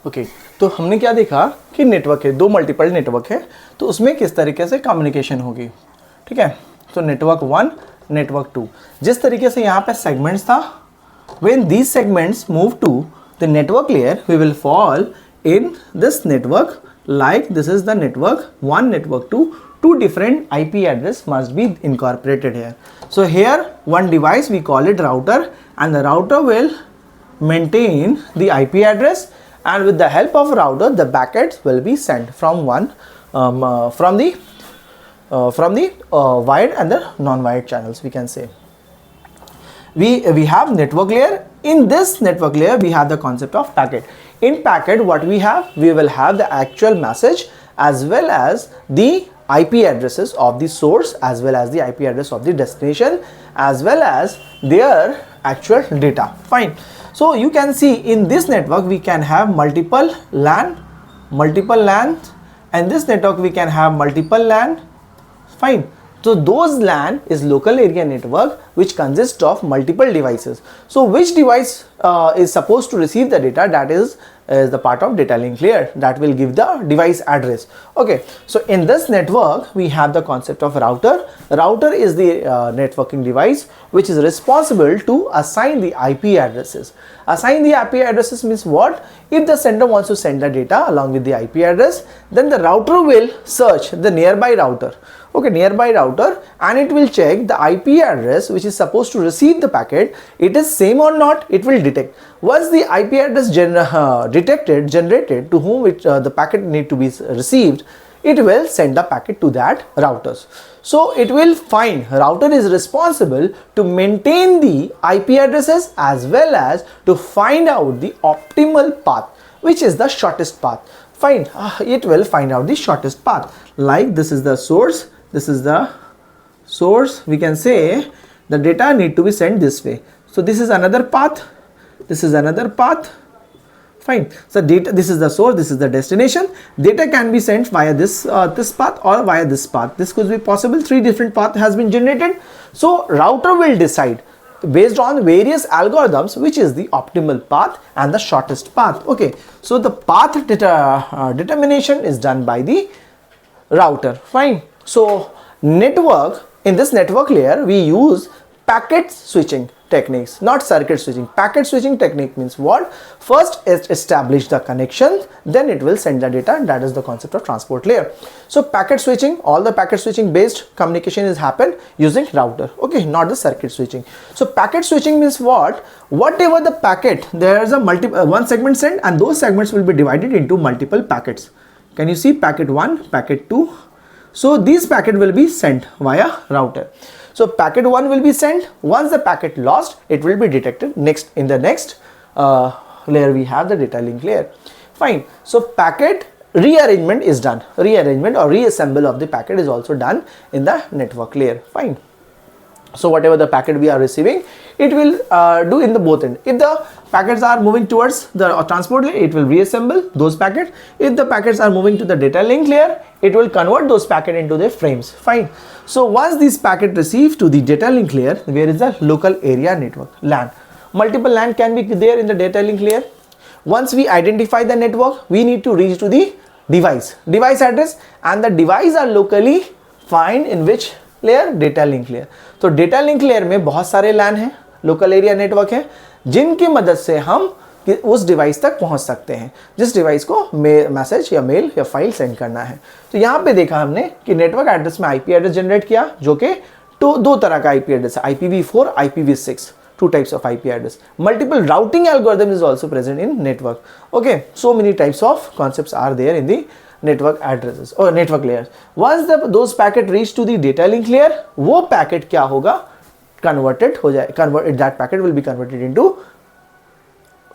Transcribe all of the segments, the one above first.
Okay तो हमने क्या देखा कि नेटवर्क है, दो मल्टीपल नेटवर्क है, तो उसमें किस तरीके से कम्युनिकेशन होगी, ठीक है। तो नेटवर्क 1, नेटवर्क 2, जिस तरीके से यहाँ पे सेगमेंट्स था, when these segments move to the network layer, we will fall in this network like this is the network 1, network 2, two different IP address must be incorporated here. So here one device we call it router, and the router will maintain the IP address, and with the help of router the packets will be sent from from the wired and the non-wired channels, we can say. We have network layer. In this network layer we have the concept of packet. In packet what we will have the actual message as well as the IP addresses of the source as well as the IP address of the destination as well as their actual data. Fine. So you can see in this network we can have multiple LAN, and this network we can have multiple LAN. Fine. So those LAN is local area network which consists of multiple devices. So which device is supposed to receive the data, that is the part of data link layer that will give the device address. Okay, so in this network we have the concept of router. Router is the networking device which is responsible to assign the IP addresses. Assign the IP addresses means what? If the sender wants to send the data along with the IP address, then the router will search the nearby router. Okay, nearby router, and it will check the IP address which is supposed to receive the packet. It is same or not, it will detect. Once the IP address generated to whom the packet need to be received, it will send the packet to that routers. So it will find, router is responsible to maintain the IP addresses as well as to find out the optimal path, which is the shortest path. Fine, it will find out the shortest path. Like this is the source, this is the source, we can say the data need to be sent this way. So this is another path, this is another path. Fine. So data, this is the source, this is the destination. Data can be sent via this path or via this path. This could be possible. 3 different paths has been generated. So router will decide based on various algorithms which is the optimal path and the shortest path. Okay. So the path determination is done by the router. Fine. So network, in this network layer we use packet switching techniques, not circuit switching. Packet switching technique means what? First establish the connection, then it will send the data. That is the concept of transport layer. So packet switching, all the packet switching based communication is happen using router. Okay, not the circuit switching. So packet switching means what? Whatever the packet, there is a one segment sent, and those segments will be divided into multiple packets. Can you see packet 1, packet 2? So these packet will be sent via router. So packet 1 will be sent. Once the packet lost, it will be detected. Next, in the next layer we have the data link layer. Fine. So packet rearrangement is done. Rearrangement or reassemble of the packet is also done in the network layer. Fine. So whatever the packet we are receiving, it will do in the both end. If the packets are moving towards the transport layer, it will reassemble those packets. If the packets are moving to the data link layer, it will convert those packets into their frames. Fine. So once these packets receive to the data link layer, where is the local area network, LAN. Multiple LAN can be there in the data link layer. Once we identify the network, we need to reach to the device address, and the device are locally find in which layer? Data link layer. तो data link layer में बहुत सारे LAN हैं, local area network है, जिनकी मदद से हम उस डिवाइस तक पहुंच सकते हैं जिस डिवाइस को मैसेज या मेल या फाइल सेंड करना है। तो यहाँ पे देखा हमने कि नेटवर्क एड्रेस में आईपी एड्रेस जनरेट किया, जो कि दो तरह का आईपी एड्रेस है, IPv4, IPv6, 2 types of IP address. Multiple routing algorithm is also present in network. Okay, so many types of concepts are there in the network addresses or network layers. Once those packet reach to the data link layer, वो packet क्या होगा? Converted हो जाए, that packet will be converted into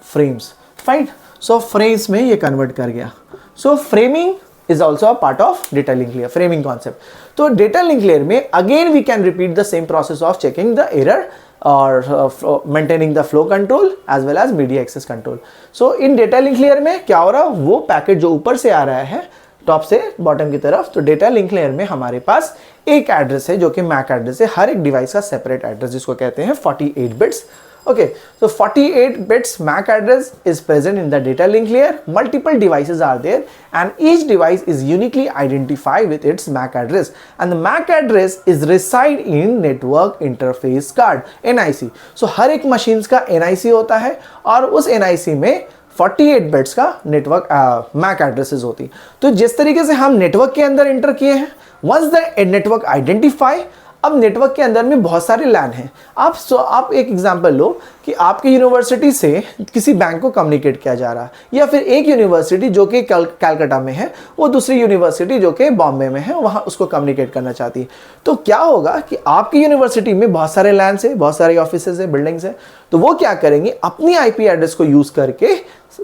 frames. Fine. So frames में ये convert कर गया. So framing is also a part of data link layer, framing concept. तो data link layer में again we can repeat the same process of checking the error or maintaining the flow control as well as media access control. So in data link layer में क्या हो रहा है? वो packet जो ऊपर से आ रहा है टॉप से बॉटम की तरफ, तो डेटा लिंक लेयर में हमारे पास एक एड्रेस है जो कि मैक एड्रेस है, हर एक डिवाइस का सेपरेट एड्रेस जिसको कहते हैं 48 bits Okay, so 48 bits MAC address is present in the data link layer. Multiple devices are there and each device is uniquely identified with its MAC address, and the MAC address is reside in network interface card NIC. So हर एक machines का NIC होता है और उस NIC में 48 bits का network Mac addresses होती। तो जिस तरीके से हम नेटवर्क के अंदर एंटर किए हैं, वंस द नेटवर्क आइडेंटिफाई, अब नेटवर्क के अंदर में बहुत सारे लैन हैं। आप एक एग्जांपल लो कि आपकी यूनिवर्सिटी से किसी बैंक को कम्युनिकेट किया जा रहा है, या फिर एक यूनिवर्सिटी जो कि कलकत्ता में है वो दूसरी यूनिवर्सिटी जो कि बॉम्बे में है वहाँ उसको कम्युनिकेट करना चाहती है। तो क्या होगा कि आपकी यूनिवर्सिटी में बहुत सारे लैंड्स है, बहुत सारे ऑफिसेज है, बिल्डिंग्स है, तो वो क्या करेंगे, अपनी आईपी एड्रेस को यूज करके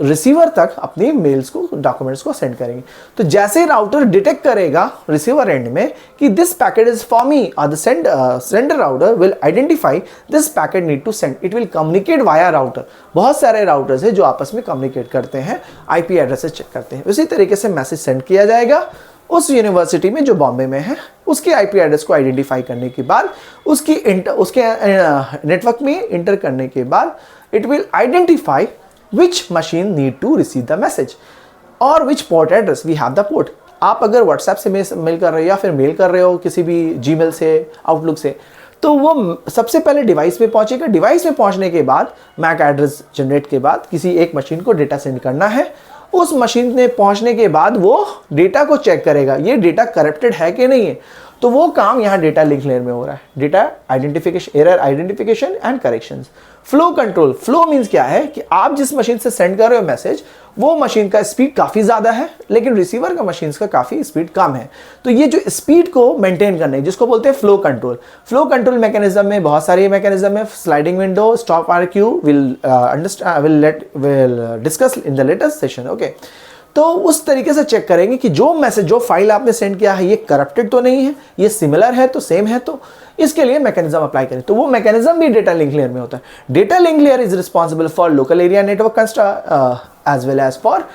रिसीवर तक अपनी मेल्स को, डॉक्यूमेंट्स को सेंड करेंगे। तो जैसे राउटर डिटेक्ट करेगा रिसीवर एंड में कि this packet is for me, और the sender router will identify this packet need to send, it will communicate via router. बहुत सारे राउटर्स है जो आपस में कम्युनिकेट करते हैं, आईपी एड्रेसेस चेक करते हैं। उसी तरीके से मैसेज सेंड किया जाएगा उस यूनिवर्सिटी में जो बॉम्बे में है, उसके आईपी एड्रेस को आइडेंटिफाई करने के बाद उसके नेटवर्क में इंटर करने के बाद it will identify which machine need to receive the message और which port address we have the port। आप अगर WhatsApp से मेल कर रहे हो या फिर मेल कर रहे हो किसी भी Gmail से, आउटलुक से, तो वो सबसे पहले डिवाइस पे पहुंचेगा। डिवाइस पे पहुंचने के बाद मैक एड्रेस जनरेट के बाद किसी एक मशीन को डेटा सेंड करना है। उस मशीन में पहुंचने के बाद वो डेटा को चेक करेगा, ये डेटा करप्टेड है कि नहीं है। तो वो काम यहाँ डेटा लिंक लेयर में हो रहा है, data identification, error identification and corrections. Flow control, flow means क्या है कि आप जिस मशीन से सेंड कर रहे हो मैसेज, वो मशीन का स्पीड काफ़ी ज़्यादा है लेकिन रिसीवर का मशीन का काफ़ी स्पीड कम है। तो ये जो स्पीड को मेंटेन करने, जिसको बोलते हैं flow control. Flow control mechanism में बहुत सारे मैकेनिज्म है, sliding window, stop RQ, will discuss in the latest session. Okay, तो उस तरीके से चेक करेंगे कि जो मैसेज, जो फाइल आपने सेंड किया है, ये करप्टेड तो नहीं है, ये सिमिलर है तो सेम है, तो इसके लिए मैकेनिज्म अप्लाई करें। तो वो मैकेनिज्म भी डेटा लिंक लेयर में होता है। Data link layer is responsible for local area network as well as for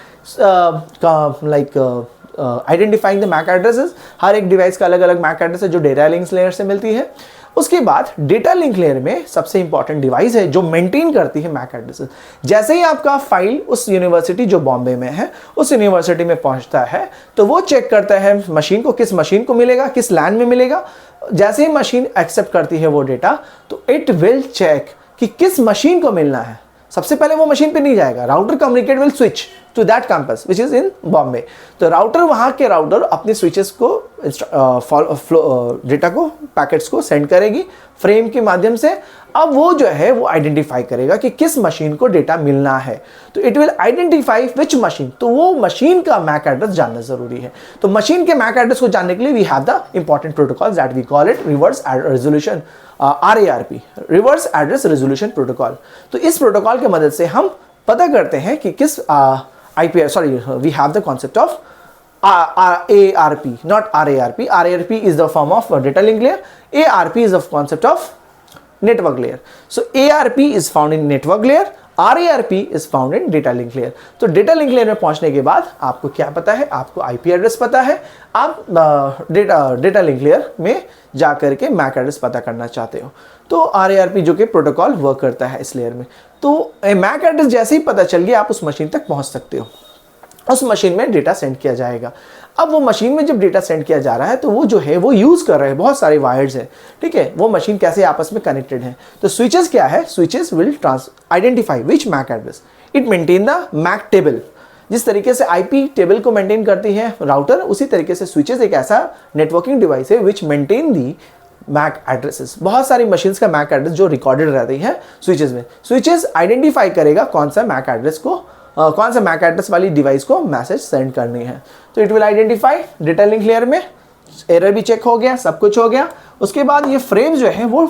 identifying the MAC addresses. हर एक डिवाइस का अलग अलग मैक एड्रेस है जो डेटा लिंक लेयर से मिलती है। उसके बाद डेटा लिंक लेयर में सबसे इंपॉर्टेंट डिवाइस है जो मेंटेन करती है मैक एड्रेसेस। जैसे ही आपका फाइल उस यूनिवर्सिटी जो बॉम्बे में है उस यूनिवर्सिटी में पहुंचता है तो वो चेक करता है मशीन को, किस मशीन को मिलेगा, किस लैन में मिलेगा। जैसे ही मशीन एक्सेप्ट करती है वो डेटा, तो इट विल चेक कि किस मशीन को मिलना है। सबसे पहले वो मशीन पे नहीं जाएगा, router communicate will switch to that campus which is in Bombay. तो राउटर, वहां के राउटर अपने स्विचेस को डेटा को, पैकेट्स को सेंड करेगी फ्रेम के माध्यम से। अब वो जो है वो आइडेंटिफाई करेगा कि किस मशीन को डेटा मिलना है। तो it will identify which machine, तो वो मशीन का मैक एड्रेस जानना जरूरी है। तो मशीन के मैक एड्रेस को जानने के लिए we have the important protocol that we call it reverse resolution, RARP, reverse address resolution protocol. तो इस प्रोटोकॉल की मदद से हम पता करते हैं कि किस we have the concept of ARP, not RARP. RARP is the form of data link layer. ARP is the concept of network layer. So ARP is found in network layer, RARP is found in data link layer. तो data link layer में पहुंचने के बाद आपको क्या पता है, आपको IP एड्रेस पता है, आप data link layer में जा करके MAC एड्रेस पता करना चाहते हो, तो RARP जो कि प्रोटोकॉल वर्क करता है इस लेयर में। तो MAC एड्रेस जैसे ही पता चल गया आप उस मशीन तक पहुंच सकते हो, उस मशीन में डेटा सेंड किया जाएगा। अब वो मशीन में जब डेटा सेंड किया जा रहा है तो वो जो है वो यूज कर रहे हैं, बहुत सारे वायर्स हैं, ठीक है, वो मशीन कैसे आपस में कनेक्टेड है। तो स्विचेस क्या है, switches will identify which MAC address, it maintain the MAC table. जिस तरीके से आईपी टेबल को मेंटेन करती है राउटर, उसी तरीके से स्विचेस एक ऐसा नेटवर्किंग डिवाइस है विच मेंटेन दी मैक एड्रेसेस। बहुत सारी मशीन्स का मैक एड्रेस जो रिकॉर्डेड रहती है स्विचेस में। स्विचेस आइडेंटिफाई करेगा कौन सा मैक एड्रेस को, कौन सा मैक एड्रेस वाली डिवाइस को मैसेज सेंड करनी है। तो it will identify data link layer में, एरर भी चेक हो गया, सब कुछ हो गया। उसके बाद ये फ्रेम जो है वो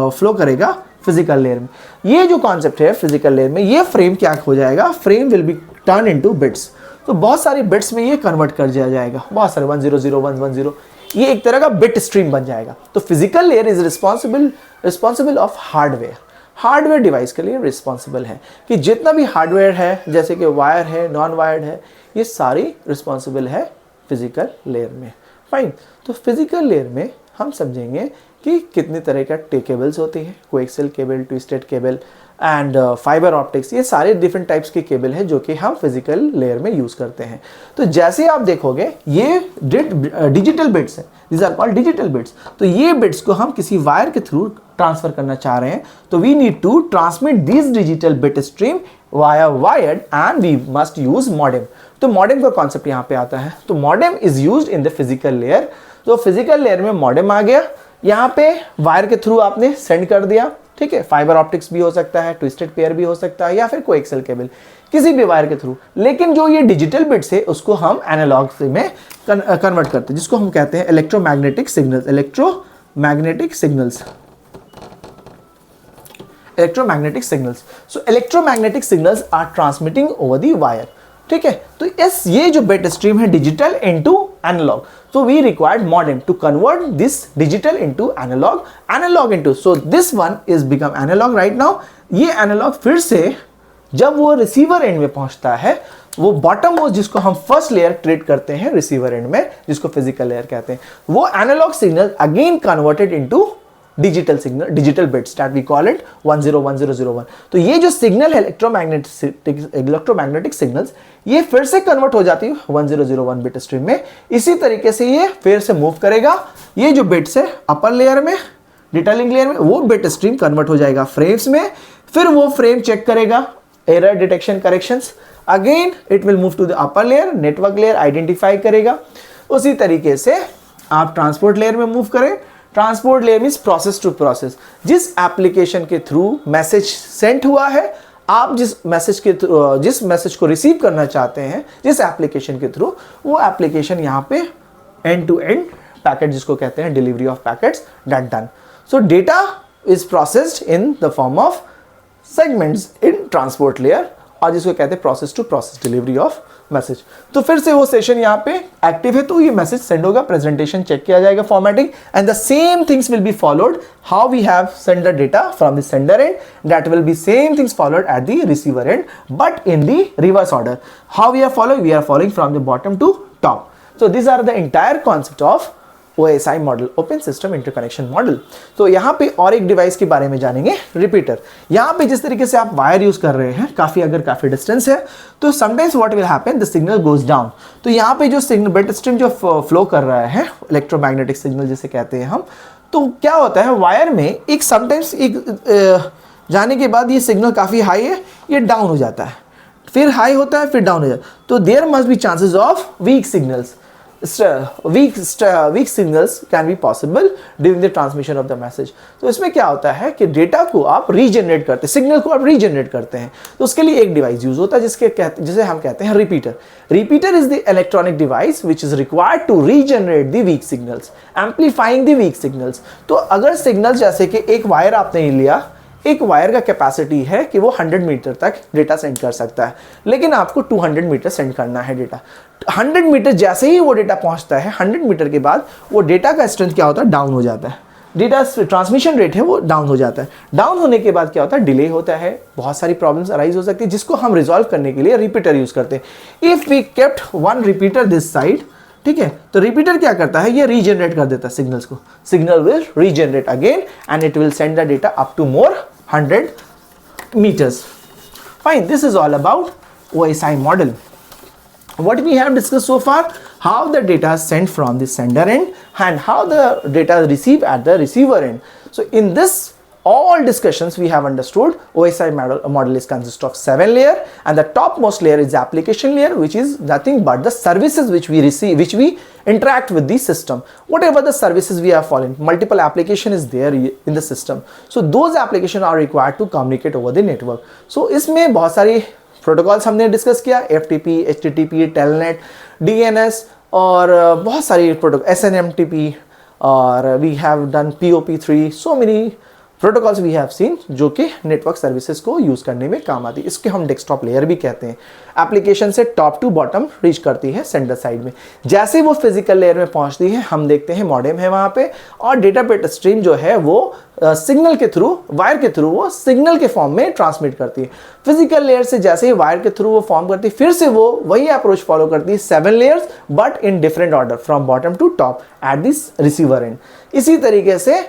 फ्लो करेगा फिजिकल लेयर में। ये जो कॉन्सेप्ट है फिजिकल लेयर में, ये फ्रेम क्या हो जाएगा, frame will be turn into bits. तो बहुत सारे बिट्स में ये कन्वर्ट कर दिया जाएगा, बहुत सारे 1000110, ये एक तरह का बिट स्ट्रीम बन जाएगा। तो physical layer is responsible of hardware, hardware device के लिए रिस्पॉन्सिबल है कि जितना भी हार्डवेयर है, जैसे कि वायर है, नॉन वायर्ड है, ये सारी रिस्पॉन्सिबल है फिजिकल लेयर में। फाइन, तो फिजिकल लेयर में हम समझेंगे कि कितने तरह का केबल्स होती है, coaxial cable, twisted cable, and fibre optics, ये सारे डिफरेंट टाइप्स के केबल हैं जो कि हम फिजिकल लेयर में यूज करते हैं। तो जैसे आप देखोगे ये डिजिटल बिट्स है, these are called digital bits. तो ये बिट्स को हम किसी वायर के थ्रू ट्रांसफर करना चाह रहे हैं, तो we need to transmit this digital bit stream via wired and we must use modem. तो मॉडेम का कॉन्सेप्ट यहाँ पे आता है। तो modem is used in the physical layer. तो फिजिकल लेयर में मॉडेम आ गया, यहाँ पे वायर के थ्रू आपने सेंड कर दिया, ठीक है। फाइबर ऑप्टिक्स भी हो सकता है, ट्विस्टेड पेयर भी हो सकता है, या फिर कोएक्सियल केबल, किसी भी वायर के थ्रू। लेकिन जो ये डिजिटल बिट्स है उसको हम एनालॉग में कन्वर्ट करते हैं, जिसको हम कहते हैं electromagnetic signals. Electromagnetic signals, electromagnetic signals. So electromagnetic signals are transmitting over the wire, ठीक है। तो ये जो बिट स्ट्रीम है digital into analogue, so we required modem to convert this digital into analog into, so this one is become analog right now। ये analog फिर से जब वो रिसीवर एंड में पहुंचता है, वो बॉटम मोस्ट जिसको हम फर्स्ट लेयर ट्रीट करते हैं रिसीवर एंड में, जिसको फिजिकल लेयर कहते हैं, वो analogue signal again converted into digital signal, digital bits that we call it 101001। तो ये जो सिग्नल है इलेक्ट्रोमैग्नेटिक सिग्नल्स, ये फिर से कन्वर्ट हो जाती है 1001 बिट स्ट्रीम में। इसी तरीके से ये फिर से मूव करेगा, ये जो बिट्स है अपर लेयर में, डिटेलिंग लेयर में, वो बिट स्ट्रीम कन्वर्ट हो जाएगा फ्रेम्स में। फिर वो फ्रेम चेक करेगा error detection corrections, again it will move to the upper layer, network layer identify करेगा। उसी तरीके से आप ट्रांसपोर्ट लेयर में मूव करें। Transport layer means process to process, जिस एप्लीकेशन के थ्रू मैसेज सेंड हुआ है, आप जिस मैसेज को रिसीव करना चाहते हैं जिस एप्लीकेशन के थ्रू, वो एप्लीकेशन यहाँ पे एंड टू एंड पैकेट जिसको कहते हैं delivery of packets that done. So data is processed in the form of segments in transport layer, और जिसको कहते हैं process to process delivery of message. तो फिर से वो सेशन यहाँ पे एक्टिव है, तो ये मैसेज सेंड होगा, प्रेजेंटेशन चेक किया जाएगा, formatting, and the same things will be followed how we have send the data from the sender end, that will be same things followed at the receiver end, but in the reverse order. How we are following from the bottom to top. So this are the entire concept of OSI model, open system interconnection model. तो यहाँ पे और एक device के बारे में जानेंगे, repeater. यहाँ पे जिस तरीके से आप वायर यूज कर रहे हैं, काफी डिस्टेंस है, तो sometimes what will happen, the signal goes down. तो यहाँ पे जो सिग्नल बिट स्ट्रीम जो फ्लो कर रहा है, इलेक्ट्रोमैग्नेटिक सिग्नल जिसे कहते हैं हम, तो क्या होता है वायर में एक समटाइम्स जाने के बाद ये सिग्नल काफी हाई है, ये डाउन हो जाता है, फिर हाई होता है, फिर डाउन हो जाता है। तो there must be chances of weak signals, weak signals can be possible during the transmission of the message। तो इसमें क्या होता है कि डेटा को आप रीजनरेट करते हैं, सिग्नल को आप रीजनरेट करते हैं, तो उसके लिए एक डिवाइस यूज होता है जिसे हम कहते हैं repeater. Repeater is the electronic device which is required to regenerate the weak signals, amplifying the weak signals. तो अगर सिग्नल जैसे कि एक वायर आपने लिया, एक वायर का कैपेसिटी है कि वो 100 मीटर तक डेटा सेंड कर सकता है, लेकिन आपको 200 मीटर सेंड करना है डेटा। 100 मीटर जैसे ही वो डेटा पहुंचता है, 100 मीटर के बाद वो डेटा का स्ट्रेंथ क्या होता है, डाउन हो जाता है, डेटा ट्रांसमिशन रेट है वो डाउन हो जाता है। डाउन होने के बाद क्या होता है, डिले होता है, बहुत सारी प्रॉब्लम्स अराइज हो सकती है, जिसको हम रिजॉल्व करने के लिए रिपीटर यूज करते हैं। If we kept one repeater this side, ठीक है, तो रिपीटर क्या करता है, ये रीजनरेट कर देता है सिग्नल्स को, signal will regenerate again and it will send the data up to more 100 meters। Fine, this is all about OSI model. What we have discussed so far, how the data is sent from the sender end and how the data is received at the receiver end. So in this all discussions we have understood OSI model is consist of 7 layer, and the topmost layer is the application layer, which is nothing but the services which we receive, which we interact with the system. Whatever the services we are following, multiple application is there in the system, so those applications are required to communicate over the network. So इसमें बहुत सारी protocols हमने discuss किया, FTP, HTTP, telnet, DNS और बहुत सारी protocol, SNMTP, और we have done POP3, so many protocols we have seen जो कि नेटवर्क सर्विसेज को यूज करने में काम आती है। इसके हम डेस्कटॉप लेयर भी कहते हैं। एप्लीकेशन से टॉप टू बॉटम रीच करती है सेंडर साइड में। जैसे वो फिजिकल लेयर में पहुंचती है, हम देखते हैं मॉडेम है वहां पे, और डेटा बिट स्ट्रीम जो है वो सिग्नल के थ्रू, वायर के थ्रू वो सिग्नल के फॉर्म में ट्रांसमिट करती है। फिजिकल लेयर से जैसे ही वायर के थ्रू वो फॉर्म करती है, फिर से वो वही अप्रोच फॉलो करती है, 7 layers but in different order from bottom to top at this receiver end. इसी तरीके से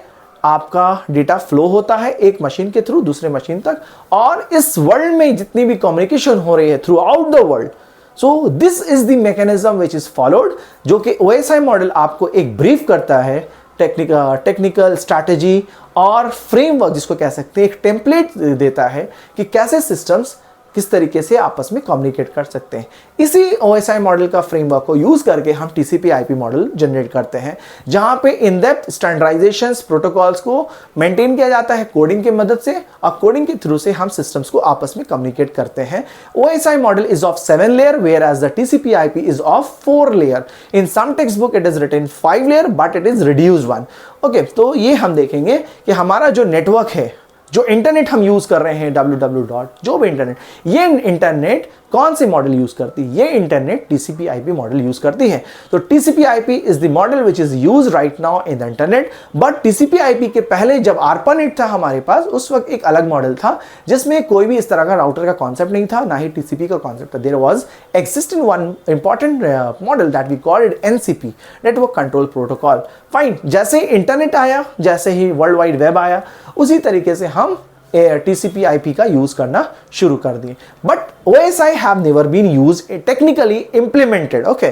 आपका डेटा फ्लो होता है एक मशीन के थ्रू दूसरे मशीन तक, और इस वर्ल्ड में जितनी भी कम्युनिकेशन हो रही है through out the world, so this is the mechanism which is followed, जो कि OSI मॉडल आपको एक ब्रीफ करता है, टेक्निकल स्ट्रैटेजी और फ्रेमवर्क जिसको कह सकते हैं, एक टेम्पलेट देता है कि कैसे सिस्टम्स किस तरीके से आपस में कम्युनिकेट कर सकते हैं। इसी OSI मॉडल का फ्रेमवर्क को यूज करके हम TCP/IP मॉडल जनरेट करते हैं, जहां पे इन डेप्थ स्टैंडर्डाइजेशंस प्रोटोकॉल्स को मेंटेन किया जाता है कोडिंग की मदद से, और कोडिंग के थ्रू से हम सिस्टम्स को आपस में कम्युनिकेट करते हैं। OSI model is of 7 layer whereas the TCP/IP is of 4 layer. In some textbook it is written 5 layer but it is reduced one। Okay, तो ये हम देखेंगे कि हमारा जो नेटवर्क है, जो इंटरनेट हम यूज कर रहे हैं www. जो भी इंटरनेट, ये इंटरनेट कौन सी मॉडल यूज करती है? ये इंटरनेट TCP/IP मॉडल यूज करती है। तो TCP/IP is the model which is use right now in the internet. But TCP/IP के पहले जब ARPANET था हमारे पास, उस वक्त एक अलग मॉडल था जिसमें कोई भी इस तरह का राउटर का कॉन्सेप्ट नहीं था, ना ही TCP का कॉन्सेप्ट था। There was existing one important model that we called NCP, network control protocol. Fine, जैसे इंटरनेट आया, जैसे ही वर्ल्ड वाइड वेब आया, उसी तरीके से हम TCP/IP का यूज करना शुरू कर दिए। But OSI have never been used technically implemented, okay,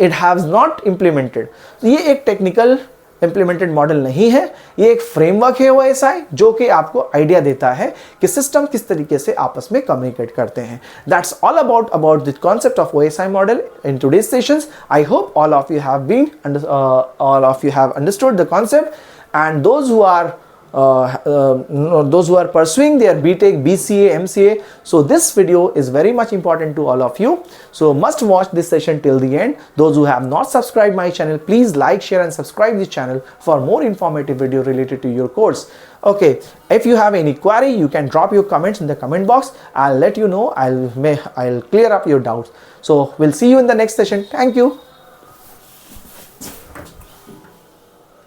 it has not implemented। तो ये एक टेक्निकल इंप्लीमेंटेड मॉडल नहीं है, ये एक फ्रेमवर्क है OSI, जो कि आपको आइडिया देता है कि सिस्टम किस तरीके से आपस में कम्युनिकेट करते हैं। That's all about the concept of OSI model in today's sessions. I hope all of you have understood the concept, and those who are pursuing their BTech, BCA, MCA, so this video is very much important to all of you, so must watch this session till the end. Those who have not subscribed my channel, please like, share and subscribe this channel for more informative video related to your course. Okay, if you have any query, you can drop your comments in the comment box. I'll let you know, I'll clear up your doubts. So we'll see you in the next session. Thank you.